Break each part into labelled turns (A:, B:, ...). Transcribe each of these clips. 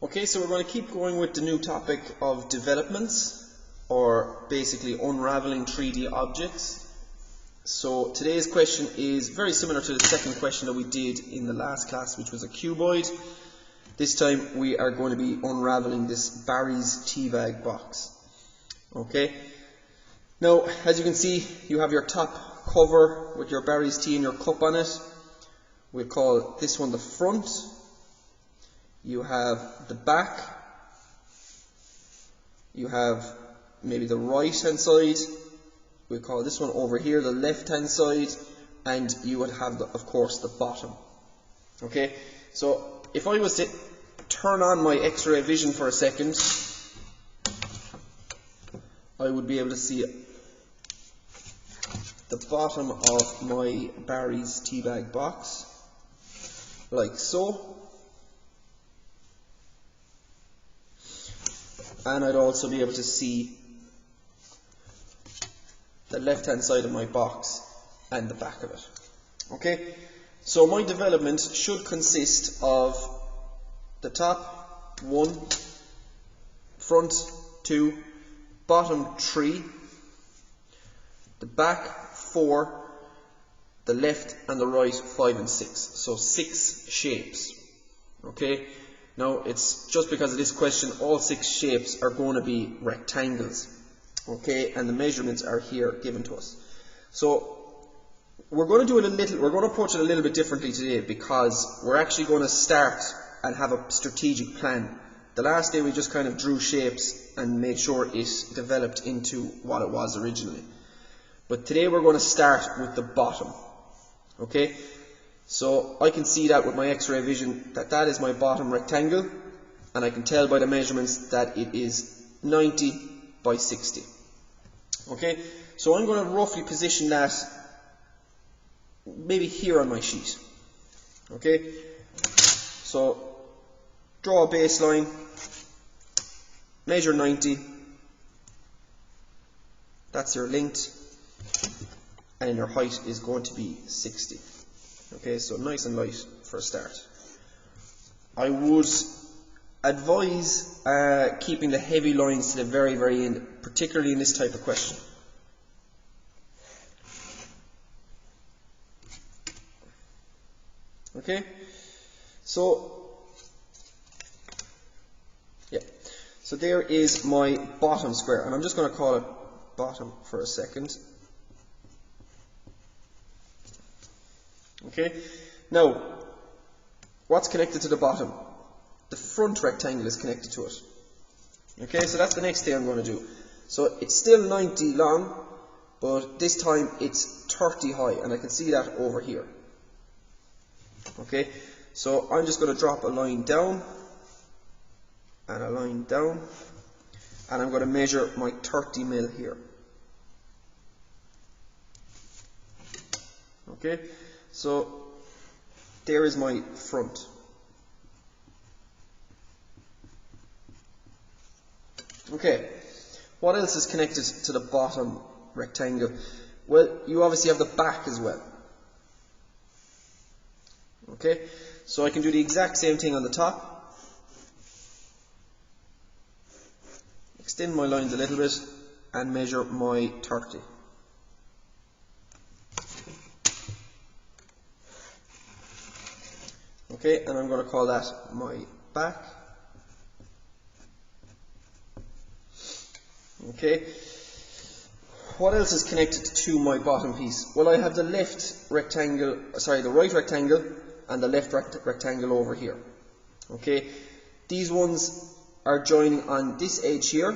A: Okay, so we're going to keep going with the new topic of developments, or basically unraveling 3D objects. So today's question is very similar to the second question that we did in the last class, which was a cuboid. This time we are going to be unraveling this Barry's teabag box. Okay, now as you can see, you have your top cover with your Barry's tea and your cup on it. We'll call this one the front. You have the back. You have maybe the right hand side. We'll call this one over here the left hand side, and you would have, of course, the bottom. Okay, so if I was to turn on my X-ray vision for a second, I would be able to see the bottom of my Barry's teabag box, like so. And I'd also be able to see the left hand side of my box and the back of it. Okay, so my development should consist of the top 1, front 2, bottom 3, the back 4, the left and the right 5 and 6. So 6 shapes. Okay, now it's just because of this question, all 6 shapes are going to be rectangles. Okay, and the measurements are here given to us. So we're going to do it we're going to approach it a little bit differently today, because we're actually going to start and have a strategic plan. The last day we just kind of drew shapes and made sure it developed into what it was originally. But today we're going to start with the bottom. Okay, so I can see that with my X-ray vision that is my bottom rectangle, and I can tell by the measurements that it is 90 by 60. Okay, so I'm going to roughly position that maybe here on my sheet. Okay, so draw a baseline, measure 90, that's your length, and your height is going to be 60. Okay, so nice and light for a start. I would advise keeping the heavy lines to the very, very end, particularly in this type of question. Okay, so there is my bottom square, and I'm just going to call it bottom for a second. Okay, now what's connected to the bottom? The front rectangle is connected to it. Okay, so that's the next thing I'm going to do. So it's still 90 long, but this time it's 30 high, and I can see that over here. Okay, so I'm just going to drop a line down and a line down, and I'm going to measure my 30 mil here. Okay, so there is my front. Okay, what else is connected to the bottom rectangle? Well, you obviously have the back as well. Okay, so I can do the exact same thing on the top. Extend my lines a little bit and measure my 30. Okay, and I'm going to call that my back. Okay, what else is connected to my bottom piece? Well, I have the the right rectangle and the left rectangle over here. Okay, these ones are joining on this edge here,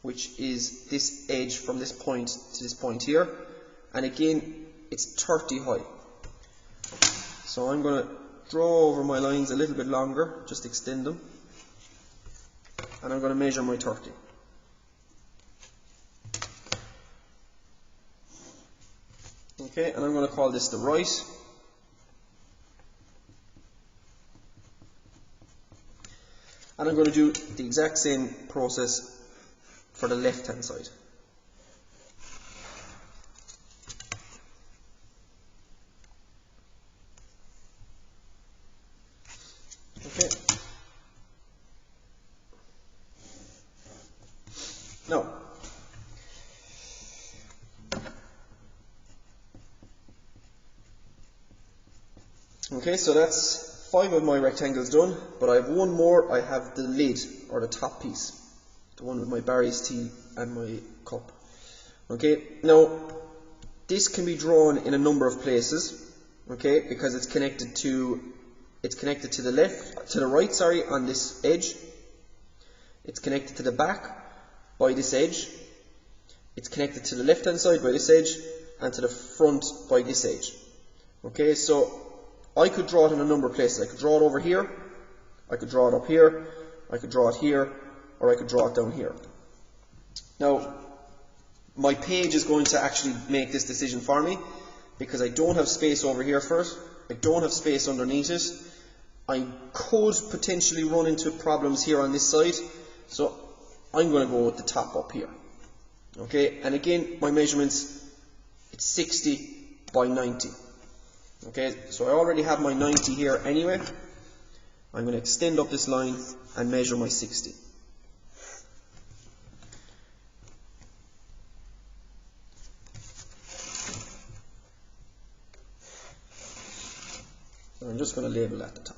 A: which is this edge from this point to this point here, and again it's 30 high. So I'm going to draw over my lines a little bit longer, just extend them, and I'm going to measure my 30. Okay, and I'm going to call this the right. And I'm going to do the exact same process for the left hand side. Okay, Okay, so that's 5 of my rectangles done, but I have one more. I have the lid, or the top piece, the one with my Barry's tea and my cup. Okay, now this can be drawn in a number of places, okay, because it's connected to the right, on this edge. It's connected to the back by this edge. It's connected to the left hand side by this edge, and to the front by this edge. Okay, so I could draw it in a number of places. I could draw it over here, I could draw it up here, I could draw it here, or I could draw it down here. Now, my page is going to actually make this decision for me, because I don't have space over here first, I don't have space underneath it. I could potentially run into problems here on this side, so I'm going to go with the top up here. Okay, and again, my measurements, it's 60 by 90. Okay, so I already have my 90 here anyway. I'm going to extend up this line and measure my 60. And I'm just going to label at the top.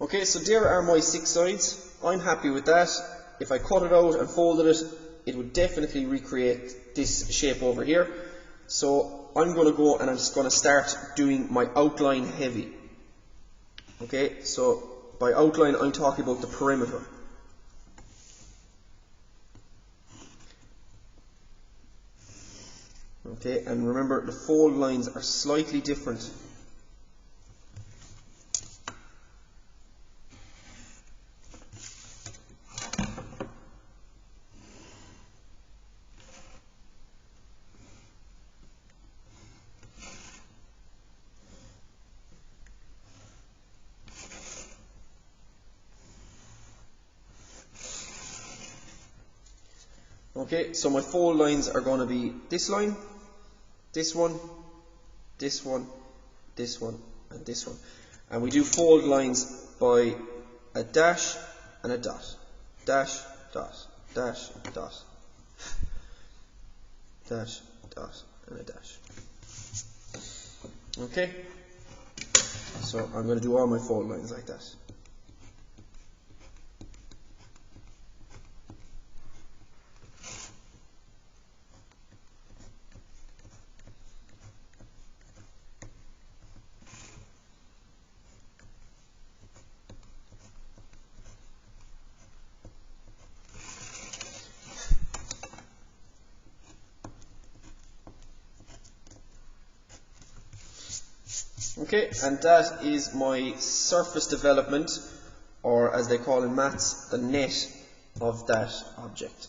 A: Okay, so there are my 6 sides. I'm happy with that. If I cut it out and folded it, it would definitely recreate this shape over here. So I'm going to go and I'm just going to start doing my outline heavy. Okay, so by outline I'm talking about the perimeter. Okay, and remember the fold lines are slightly different. Okay, so my fold lines are going to be this line, this one, this one, this one, and this one. And we do fold lines by a dash and a dot. Dash, dot, dash, dot. Dash, dot, and a dash. Okay, so I'm going to do all my fold lines like that. Okay, and that is my surface development, or as they call in maths, the net of that object.